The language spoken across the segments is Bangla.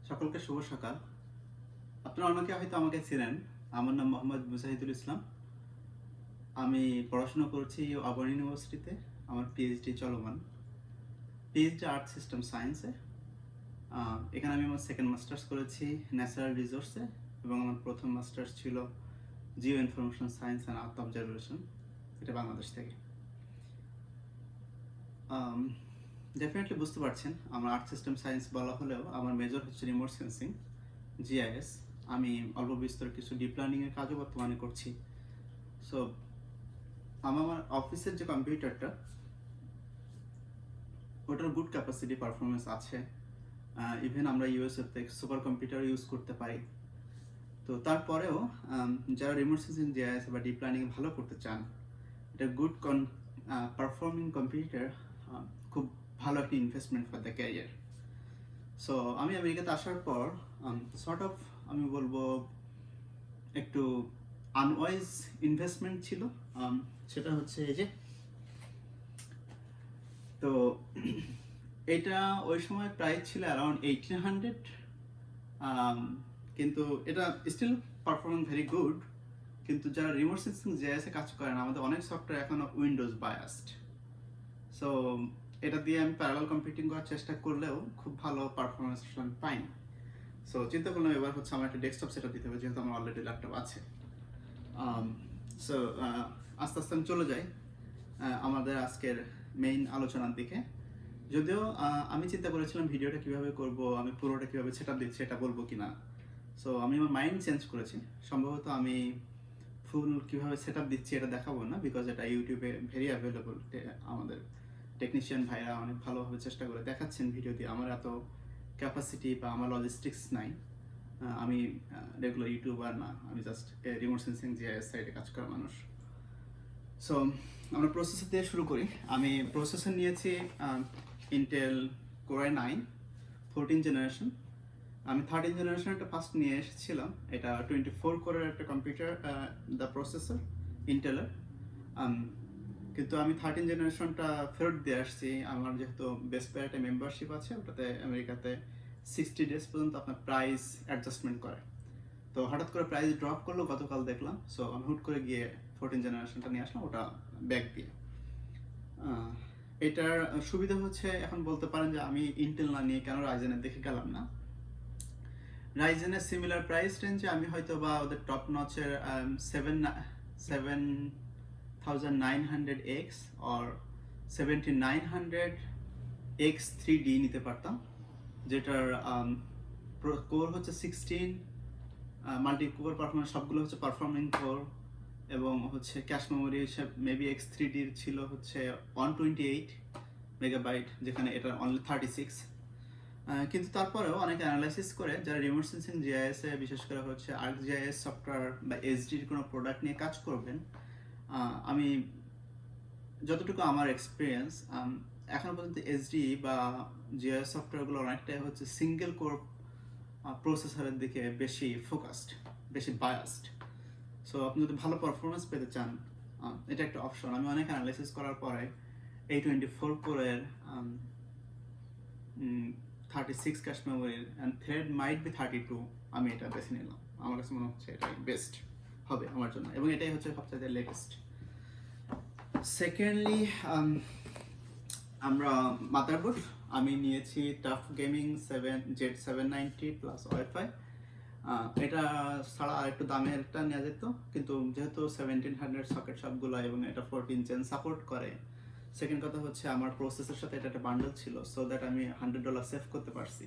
সকলকে শুভ সকাল। আপনারা অনেকে হয়তো আমাকে চেনেন। আমার নাম মোহাম্মদ মুজাহিদুল ইসলাম। আমি পড়াশোনা করছি অবর্ন ইউনিভার্সিটিতে। আমার পিএইচডি চলমান। পিএইচডি আর্থ সিস্টেম সায়েন্সে। এখানে আমি আমার সেকেন্ড মাস্টার্স করেছি ন্যাচারাল রিসোর্সে, এবং আমার প্রথম মাস্টার্স ছিল Jio information science and earth observation, এটা বাংলাদেশ থেকে। ডেফিনেটলি বুঝতে পারছেন, আমার আর্থ সিস্টেম সায়েন্স বলা হলেও আমার মেজর হচ্ছে রিমোট সেন্সিং, GIS। আমি অল্প বিস্তর কিছু ডিপ লার্নিংয়ের কাজও বর্তমানে করছি। সো আমার অফিসের যে কম্পিউটারটা, ওটার গুড ক্যাপাসিটি পারফরমেন্স আছে। ইভেন আমরা ইউএসএতে সুপার কম্পিউটার ইউজ করতে পারি। তো তারপরেও যারা রিমোট সেন্সিং GIS বা ডিপ লার্নিং ভালো করতে চান, এটা গুড পারফর্মিং কম্পিউটার খুব ভালো একটা investment for the career. So আমি আমেরিকাতে আসার পর সর্ট অফ আমি বলবো একটু আনওয়াইজ ইনভেস্টমেন্ট ছিল। সেটা হচ্ছে এই যে, তো এটা ওই সময় প্রাইস ছিল অ্যারাউন্ড 1800, কিন্তু এটা স্টিল পারফর্মিং ভেরি গুড। কিন্তু যারা রিমোট সেন্সিং জিআইএসে কাজ করেন, আমাদের অনেক সফটওয়্যার এখনো উইন্ডোজ বায়াসড। সো এটা দিয়ে আমি প্যারালাল কম্পিউটিং করার চেষ্টা করলেও খুব ভালো পারফরমেন্স আমি পাইনি। সো চিন্তা করলাম এবার হচ্ছে আমার একটা ডেস্কটপ সেটআপ দিতে হবে, যেহেতু আমার অলরেডি ল্যাপটপ আছে। সো আস্তে আস্তে আমি চলে যাই আমাদের আজকের মেইন আলোচনার দিকে। যদিও আমি চিন্তা করেছিলাম ভিডিওটা কিভাবে করব, আমি পুরোটা কিভাবে সেটআপ দিচ্ছি এটা বলবো কিনা। সো আমি আমার মাইন্ড চেঞ্জ করেছি। সম্ভবত আমি ফুল কিভাবে সেটআপ দিচ্ছি এটা দেখাবো না, বিকজ এটা ইউটিউবে ভেরি অ্যাভেলেবল। আমাদের টেকনিশিয়ান ভাইরা অনেক ভালোভাবে চেষ্টা করে দেখাচ্ছেন ভিডিও দিয়ে। আমার এত ক্যাপাসিটি বা আমার লজিস্টিক্স নাই। আমি রেগুলার ইউটিউবার না, আমি জাস্ট রিমোট সেন্সিং জিআইএস সাইডে কাজ করা মানুষ। সো আমরা প্রসেসর দিয়ে শুরু করি। আমি প্রসেসর নিয়েছি ইন্টেল Core i9 14 জেনারেশন। আমি 13 জেনারেশনটা ফার্স্ট নিয়ে এসেছিলাম। এটা 24 কোরের একটা কম্পিউটার, দ্য প্রসেসর ইন্টেলের। কিন্তু আমি 13 জেনারেশনটা ফেরত দিয়ে আসছি। আমার যেহেতু বেস্ট বাই একটা মেম্বারশিপ আছে, ওটাতে আমেরিকাতে 60 ডেজ পর্যন্ত আপনার প্রাইস অ্যাডজাস্টমেন্ট করে। তো হঠাৎ করে প্রাইস ড্রপ করলো গতকাল দেখলাম। সো আমি হুট করে গিয়ে 14 জেনারেশনটা নিয়ে আসলাম, ওটা ব্যাক দিয়ে। এটার সুবিধা হচ্ছে, এখন বলতে পারেন যে আমি ইন্টেল না নিয়ে কেন রাইজেনের দেখে গেলাম না। রাইজেনের সিমিলার প্রাইস রেঞ্জে আমি হয়তো বা ওদের top নচের 7900X or 7900X 3D নিতে পারতাম, যেটার কোর হচ্ছে 16, মাল্টি কোর পারফরমেন্স সবগুলো হচ্ছে পারফর্মিং কোর, এবং হচ্ছে ক্যাশ মেমোরি হিসেবে মেবি X3Dর ছিল হচ্ছে 128 মেগাবাইট, যেখানে এটা অনলি 36। কিন্তু তারপরেও অনেকে অ্যানালাইসিস করে যারা রিমোট সেন্সিং জিআইএসে, বিশেষ করে হচ্ছে ArcGIS সফটওয়্যার বা এসডির কোনো প্রোডাক্ট নিয়ে কাজ করবেন, আমি যতটুকু আমার এক্সপিরিয়েন্স, এখনো পর্যন্ত এসডি বা জিআইএস সফটওয়্যারগুলো অনেকটাই হচ্ছে সিঙ্গেল কোর প্রসেসরের দিকে বেশি ফোকাসড, বেশি বায়াসড। সো আপনি যদি ভালো পারফরমেন্স পেতে চান, এটা একটা অপশন। আমি অনেক অ্যানালাইসিস করার পরে A24 কোরের 36 ক্যাশ মেমোরির অ্যান্ড থ্রেড মাইট বি 32, আমি এটা বেছে নিলাম। আমার কাছে মনে হচ্ছে এটাই বেস্ট হবে আমার জন্য, এবং এটাই হচ্ছে সবচেয়ে লেটেস্ট। সেকেন্ডলি, আমরা মাদারবোর্ড আমি নিয়েছি tough gaming Z790 plus wifi. এটা ছাড়া আর একটু দামের একটা নেওয়া যেত, কিন্তু যেহেতু 1700 সকেট সবগুলো এবং এটা 14 জেন সাপোর্ট করে, সেকেন্ড কথা হচ্ছে আমার প্রসেসের সাথে এটা একটা বান্ডেল ছিল, সো দ্যাট আমি $100 সেভ করতে পারছি।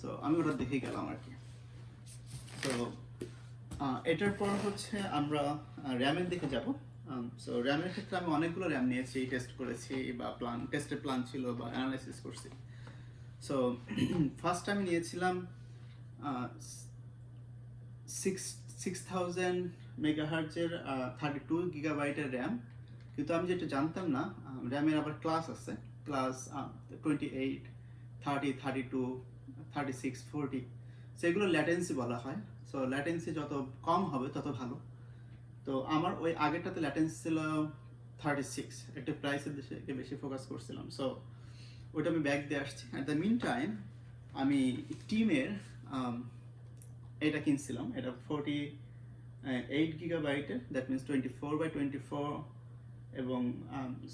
সো আমি ওটা দেখে গেলাম আর কি। তো এটার পর হচ্ছে আমরা র্যামের দিকে যাব। সো র্যামের ক্ষেত্রে আমি অনেকগুলো র্যাম নিয়েছি, টেস্ট করেছি বা টেস্টের প্ল্যান ছিল বা অ্যানালাইসিস করছি। সো ফার্স্ট আমি নিয়েছিলাম 6000 মেগাহার্জের 32 গিগাবাইটের র্যাম। কিন্তু আমি যেটা জানতাম না, র্যামের আবার ক্লাস আছে, ক্লাস 28, 30, 32, 36, 40, সেগুলো ল্যাটেন্সি বলা হয়। সো ল্যাটেন্সি যত কম হবে তত ভালো। তো আমার ওই আগেরটাতে ল্যাটেন্সি ছিল 36, একটা প্রাইসের দিকে বেশি ফোকাস করছিলাম। সো ওইটা আমি ব্যাক দিয়ে আসছি। অ্যাট দ্য মিন টাইম আমি টিমের এটা কিনছিলাম, এটা 48 GB, দ্যাট মিনস 24/24 এবং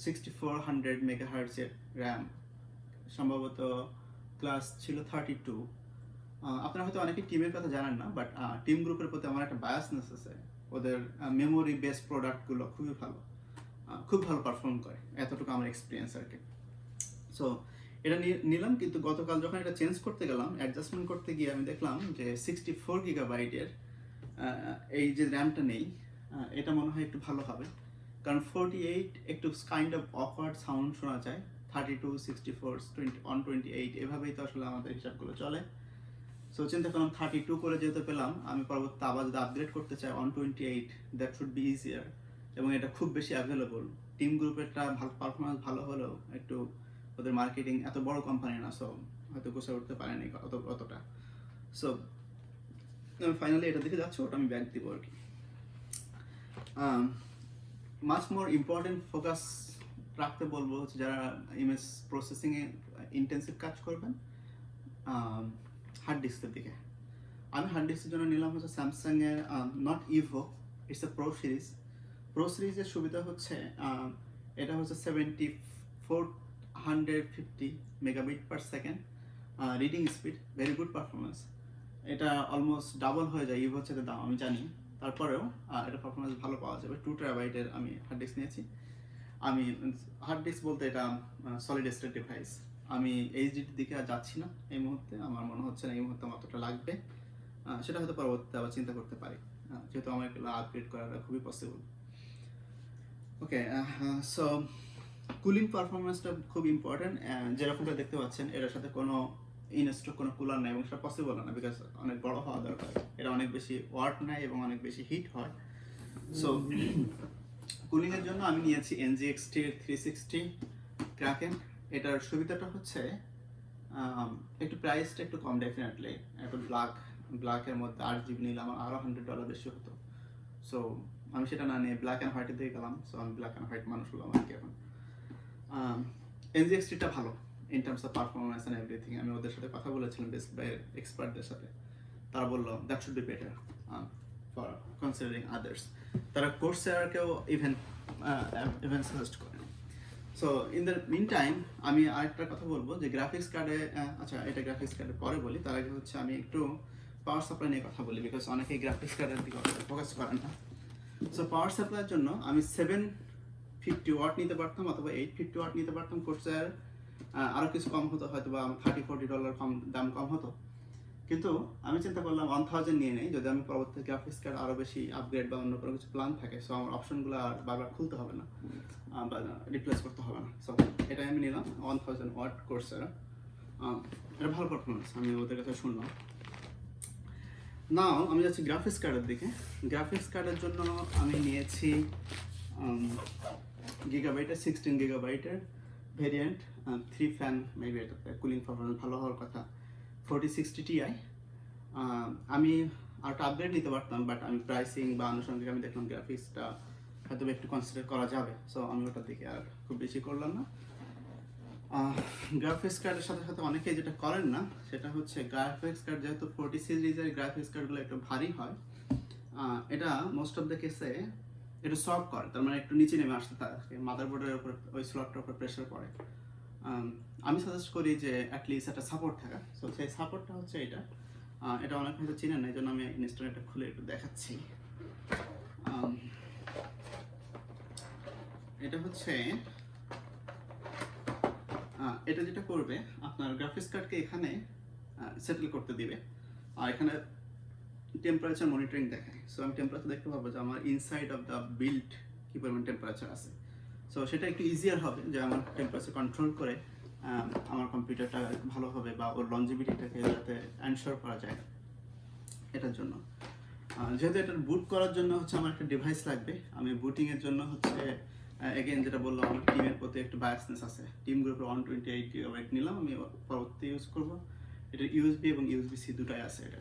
6400 মেগাহার্টজের র্যাম, সম্ভবত ক্লাস ছিল 32। আপনারা হয়তো অনেকে টিমের কথা জানেন না, বাট টিম গ্রুপের প্রতি আমার একটা বায়াসনেস আছে। ওদের মেমোরি বেস প্রোডাক্টগুলো খুবই ভালো, খুব ভালো পারফর্ম করে, এতটুকু আমার এক্সপিরিয়েন্স আর কি। সো এটা নিলাম, কিন্তু গতকাল যখন এটা চেঞ্জ করতে গেলাম, অ্যাডজাস্টমেন্ট করতে গিয়ে আমি দেখলাম যে 64 GB এই যে র্যামটা নেই, এটা মনে হয় একটু ভালো হবে, কারণ 48 একটু কাইন্ড অফ অকওয়ার্ড সাউন্ড শোনা যায়। 32, 64, 128 এভাবেই তো আসলে আমাদের হিসাবগুলো চলে। সো চিন্তা করলাম 32 করে যেহেতু পেলাম, আমি পরবর্তী আবার যদি আপগ্রেড করতে চাই 128, দ্যাট শুড বি ইজিয়ার, এবং এটা খুব বেশি অ্যাভেলেবল। টিম গ্রুপেরটা ভালো পারফরমেন্স ভালো হলেও একটু ওদের মার্কেটিং এত বড় কোম্পানি না, সো হয়তো গুছিয়ে উঠতে পারেনি অতটা। সো আমি ফাইনালি এটা দিকে যাচ্ছি, ওটা আমি ব্যাক দিব আর কি। মাচ মোর ইম্পর্টেন্ট ফোকাস রাখতে বলবো হচ্ছে যারা ইমেজ প্রসেসিংয়ে ইন্টেন্সিভ কাজ করবেন, হার্ড ডিস্কের দিকে। আমি হার্ড ডিস্কের জন্য নিলাম হচ্ছে স্যামসাংয়ের not Evo, it's a pro series. Pro সিরিজের সুবিধা হচ্ছে এটা হচ্ছে 7450 megabit per second reading speed, very good performance. এটা অলমোস্ট ডাবল হয়ে যায় ইভোর সাথে দাম, আমি জানি, তারপরেও এটা পারফরমেন্স ভালো পাওয়া যাবে। 2 TB আমি হার্ড ডিস্ক নিয়েছি। আমি হার্ড ডিস্ক বলতে এটা সলিড স্টেট ডিভাইস। আমি এইচডির দিকে আর যাচ্ছি না এই মুহূর্তে, আমার মনে হচ্ছে না এই মুহূর্তে আমার অতটা লাগবে। সেটা হয়তো পরবর্তীতে আবার চিন্তা করতে পারি, যেহেতু আমার এগুলো আপগ্রেড করাটা খুবই পসিবল। ওকে, সো কুলিং পারফরমেন্সটা খুব ইম্পর্টেন্ট। যেরকমটা দেখতে পাচ্ছেন, এটার সাথে কোনো ইনস্টক কোনো কুলার নেই এবং সেটা পসিবল না, বিকজ অনেক বড় হওয়া দরকার। এটা অনেক বেশি ওয়াট নেয় এবং অনেক বেশি হিট হয়। সো কুলিংয়ের জন্য আমি নিয়েছি NGXT 360 ক্রাকেন। এটার সুবিধাটা হচ্ছে একটু প্রাইসটা একটু কম, ডেফিনেটলি একটু ব্ল্যাকের মধ্যে 8GB নিলে আমার আরও $100 বেশি হতো। সো আমি সেটা না নিয়ে ব্ল্যাক অ্যান্ড হোয়াইটের দিকে গেলাম। সো আমি ব্ল্যাক অ্যান্ড হোয়াইট মানুষ হলাম আর কি এখন। NGXT-টা ভালো in terms of performance and everything. আমি ওদের সাথে কথা বলেছিলাম, বেস্ট বাইয়ের এক্সপার্টদের সাথে, তারা বললো that should be better for considering others. তারা কোর্সেরাকেও ইভেন সাজেস্ট করে। So in the mean time আমি আরেকটা কথা বলবো যে গ্রাফিক্স কার্ডে, আচ্ছা এটা গ্রাফিক্স কার্ডে পরে বলি, তার আগে হচ্ছে আমি একটু পাওয়ার সাপ্লাই নিয়ে কথা বলি, বিকজ অনেকেই গ্রাফিক্স কার্ডের দিকে ফোকাস করেন না। সো পাওয়ার সাপ্লাইয়ের জন্য আমি 750 ওয়াট নিতে পারতাম অথবা 850 ওয়াট নিতে পারতাম। কোর্সের আরও কিছু কম হতো, হয়তো বা $30-40 দাম কম হতো, কিন্তু আমি চিন্তা করলাম 1000 নিয়ে নেই, যদি আমি পরবর্তী গ্রাফিক্স কার্ড আরও বেশি আপগ্রেড বা অন্য কোনো কিছু প্ল্যান থাকে, সো আমার অপশনগুলো আর বারবার খুলতে হবে না বা রিপ্লেস করতে হবে না। সো এটাই আমি নিলাম 1000 ওয়াট কোর্সের। এটা ভালো পারফরমেন্স, আমি ওদের কাছে শুনলাম। নাও আমি যাচ্ছি গ্রাফিক্স কার্ডের দিকে। গ্রাফিক্স কার্ডের জন্য আমি নিয়েছি গিগাবাইটের 16 গিগাবাইটের ভেরিয়েন্ট, 3 ফ্যান, মেবি এটাতে কুলিং পারফরমেন্স ভালো হওয়ার কথা, 4060 Ti। আমি আরেকটা আপগ্রেড নিতে পারতাম, বাট আমি প্রাইসিং বা আনুষঙ্গিক আমি দেখলাম গ্রাফিক্সটা হয়তো একটু কনসিডার করা যাবে, সো আমি ওটার দিকে আর খুব বেশি করলাম না। গ্রাফিক্স কার্ডের সাথে সাথে অনেকেই যেটা করেন না, সেটা হচ্ছে গ্রাফিক্স কার্ড যেহেতু 40 সিরিজের গ্রাফিক্স কার্ডগুলো একটু ভারী হয়, এটা মোস্ট অফ দ্য কেসে একটু সফট করে, তার মানে একটু নিচে নেমে আসতে থাকে, মাদারবোর্ডের উপর ওই স্লটটার উপর প্রেশার পড়ে। আমি সাজেস্ট করি যে অ্যাটলিস্ট একটা সাপোর্ট থাকা। সো সেই সাপোর্টটা হচ্ছে এটা। এটা অনেক হয়তো চিনেন না, এই জন্য আমি ইনস্টলেটটা খুলে একটু দেখাচ্ছি। এটা হচ্ছে এটা যেটা করবে, আপনার গ্রাফিক্স কার্ডকে এখানে সেটেল করতে দিবে, আর এখানে টেম্পারেচার মনিটরিং দেখায়। সো আমি টেম্পারেচার দেখতে পাবো যে আমার ইনসাইড অফ দ্য বিল্ড কী পরিমাণ টেম্পারেচার আছে। সো সেটা একটু ইজিয়ার হবে যে আমার টেম্পারেচার কন্ট্রোল করে আমার কম্পিউটারটা ভালো হবে বা ওর লঞ্জিভিটিটাকে যাতে এনশোর করা যায়। এটার জন্য যেহেতু এটার বুট করার জন্য হচ্ছে আমার একটা ডিভাইস লাগবে, আমি বুটিংয়ের জন্য হচ্ছে এগেন যেটা বললাম, আমার টিমের প্রতি একটু বায়াসনেস আছে। টিম গ্রুপে 128 GB নিলাম, আমি পরবর্তী ইউজ করবো। এটা USB এবং USB-C দুটাই আছে এটা।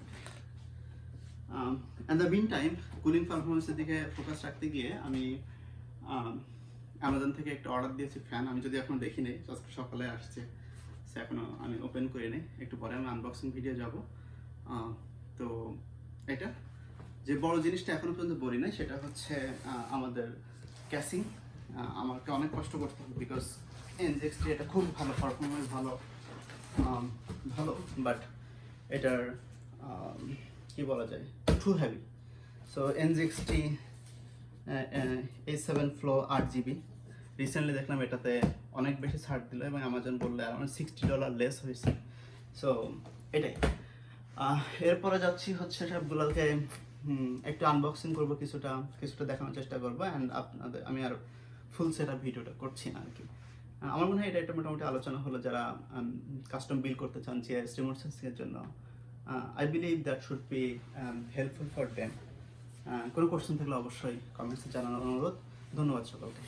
At the mean time cooling পারফরমেন্সের দিকে ফোকাস রাখতে গিয়ে আমি অ্যামাজন থেকে একটা অর্ডার দিয়েছি ফ্যান। আমি যদি এখনো দেখি নেই, সকালে আসছে, সে এখনো আমি ওপেন করি নাই, একটু পরে আমি আনবক্সিং ভিডিও যাব। তো এটা যে বড় জিনিসটা এখনো পর্যন্ত বলি নাই সেটা হচ্ছে আমাদের ক্যাসিং। আমাকে অনেক কষ্ট করতে হবে বিকজ NGX3 এটা খুব ভালো পারফরমেন্স, ভালো বাট এটার কি বলা যায় too heavy. So NGX3 A7 flow 8GB recently দেখলাম এটাতে অনেক বেশি ছাড় দিল এবং অ্যামাজন বললে অ্যারাউন্ড $60 লেস হয়েছে। সো এটাই। এরপরে যাচ্ছি হচ্ছে সবগুলোকে একটু আনবক্সিং করবো, কিছুটা দেখানোর চেষ্টা করবো অ্যান্ড আপনাদের আমি আর ফুল সেট আপ ভিডিওটা করছি না আর কি। আমার মনে হয় এটা একটা মোটামুটি আলোচনা হলো যারা কাস্টম বিল করতে চান GIS রিমোট সেন্সিংয়ের জন্য। I believe that should be helpful for them. কোনো কোশ্চেন থাকলে অবশ্যই কমেন্টসে জানানোর অনুরোধ। ধন্যবাদ সকলকে।